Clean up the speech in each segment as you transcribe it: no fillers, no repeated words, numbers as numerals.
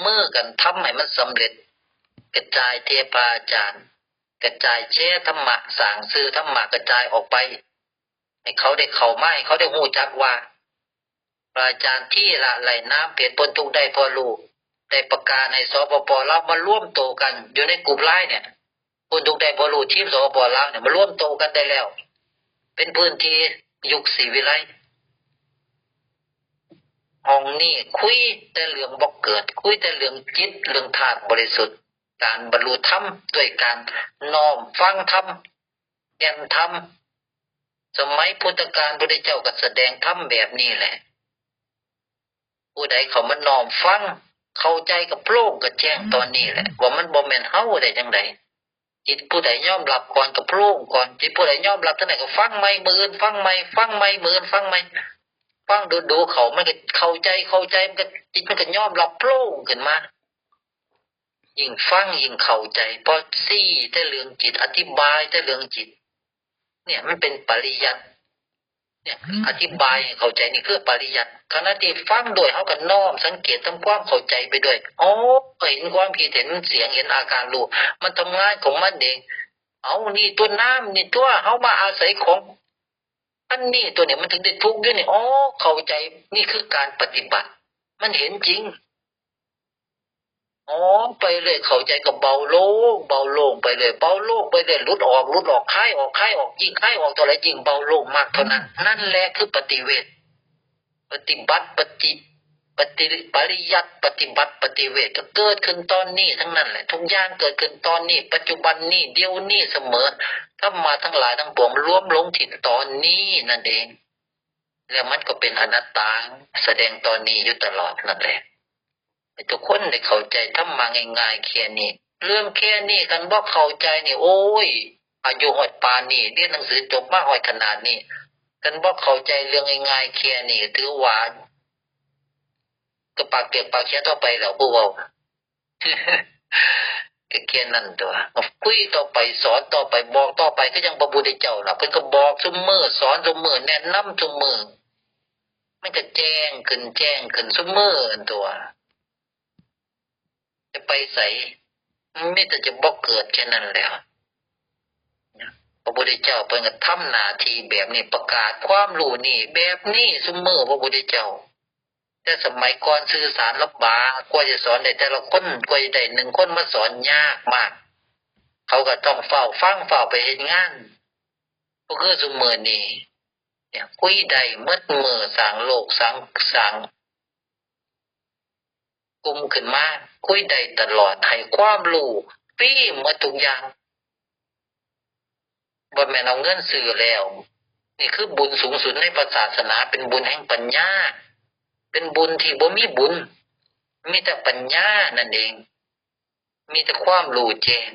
มือกันทำให้มันสำเร็จกระจายเทพาอาจารย์กระจายแช่ธรรมะสร้างสื่อธรรมะกระจายออกไปให้เขาได้เข้ามาให้เขาได้รู้จักว่าพระอาจารย์ที่ละไหลน้ำเปลี่ยนพ้นทุกข์ได้พอรู้ได้ประกาศในสปป.ลาวมาร่วมโตกันอยู่ในกลุ่มไลน์เนี่ยพ้นทุกข์ได้พอรู้ทีมสปป.ลาวเนี่ยมาร่วมโตกันได้แล้วเป็นพื้นที่ยุคศรีวิไลห้องนี้คุยแต่เรื่องบ่เกิดคุยแต่เรื่องจิตเรื่องธาตุบริสุทธิ์การบรรลุธรรมด้วยการน้อมฟังธรรมแก่นธรรมสมัยพุทธกาลพระพุทธเจ้าก็แสดงธรรมแบบนี้แหละผู้ใดเขามาน้อมฟังเข้าใจกับโลกกับแจ้งตอนนี้แหละว่ามันบ่แม่นเฮาได้จังไดจิตผู้ใดยอมรับก่อนกับโลกก่อนจิตผู้ใดยอมรับเท่านั้นก็ฟังใหม่มื้ออื่นฟังใหม่ฟังใหม่มื้ออื่นฟังใหม่ฟังดูเขามันก็เข้าใจมันก็จิตมันก็ยอมรับโลกขึ้นมายิ่งฟังยิ่งเข้าใจพอซี่แต่เรื่องจิตอธิบายแต่เรื่องจิตเนี่ยมันเป็นปริยัติเนี่ยอธิบายให้เข้าใจนี่คือปริยัติขณะที่ฟังโดยเฮาก็น้อมสังเกตทำความเข้าใจไปด้วยอ๋อเห็นความคิดเห็นเสียงเห็นอาการรู้มันทำงานของมันเองเอานี่ตัวน้ำนี่ตัวเฮามาอาศัยของอันนี้ตัวเนี่ยมันถึงได้ทุกข์อยู่นี่อ๋อเข้าใจนี่คือการปฏิบัติมันเห็นจริงอ๋อไปเลยเข้าใจก็เบาโล่งไปเลยเบาโล่งไปเลยหลุดออกคลายออกยิ่งคลายออกเท่าไหร่ยิ่งเบาโล่งมากเท่านั้นนั่นแหละคือปฏิเวทปฏิบัติปริยัติปฏิบัติปฏิเวทก็เกิดขึ้นตอนนี้ทั้งนั้นแหละทุกอย่างเกิดขึ้นตอนนี้ปัจจุบันนี้เดี๋ยวนี้เสมอถ้ามาทั้งหลายทั้งปวงรวมลงที่ตอนนี้นั่นเองแล้วมันก็เป็นอนัตตาแสดงตอนนี้อยู่ตลอดนั่นแหละทุกคนได้เข้าใจทำมาง่ายๆแค่นี้เรื่องแค่นี้กันบ่เข้าใจนี่โอ้ยอายุหอดปานนี้เรียนหนังสือจบมาหอดขนาดนี้กันบ่เข้าใจเรื่องง่ายๆแค่นี้ถือว่าก็ปากเปียกปากแฉะต่อไปแล้วผู้เว้า ก็แค่นั้นตัวคุยต่อไปสอนต่อไปบอกต่อไปก็ยังพระพุทธเจ้าล่ะเพิ่นก็บอกซุมื้อสอนซุมื้อแนะนำซุมื้อมันก็แจ้งขึ้นซุมื้อตัวจะไปใส่ไม่แต่จะบ่เกิดแค่นั้นแล้วพระพุทธเจ้าเพิ่นก็ทำหน้าที่แบบนี้ประกาศความรู้นี่แบบนี้ซุมื้อพระพุทธเจ้าแต่สมัยก่อนสื่อสารลำบากกว่าจะสอนได้แต่ละคนกว่าจะได้หนึ่งคนมาสอนยากมากเขาก็ต้องเฝ้าฟังเฝ้าไปเฮ็ดงานก็คือซุมื้อนี้เนี่ยคุยได้หมดมื้อสร้างโลกสร้างกลุ่มขึ้นมาคุยได้ตลอดให้ความรู้ฟรีหมดทุกอย่างบ่แม่นเอาเงินซื้อแล้วนี่คือบุญสูงสุดในศาสนาเป็นบุญแห่งปัญญาเป็นบุญที่บ่มีบุญมีแต่ปัญญานั่นเองมีแต่ความรู้แจ้ง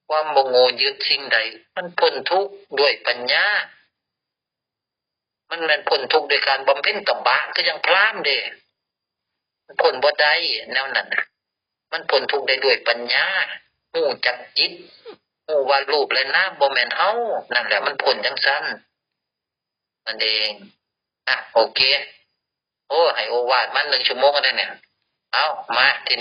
ความบ่โง่ยึดสิ่งใดมันพ้นทุกข์ด้วยปัญญามันแม่นพ้นทุกข์ด้วยการบำเพ็ญตบะก็ยังพรามเด้มันพ้นบ่ได้แนวนั้นน่ะมันพ้นทุกข์ได้ด้วยปัญญารู้จักจิตรู้ว่ารูปและนามบ่แม่นเฮานั่นแหละมันพ้นจังซั่นนั่นเองโอเคโอ้ให้โอวาทมัน1 ชั่วโมงก็ได้เนี่ยเอามาที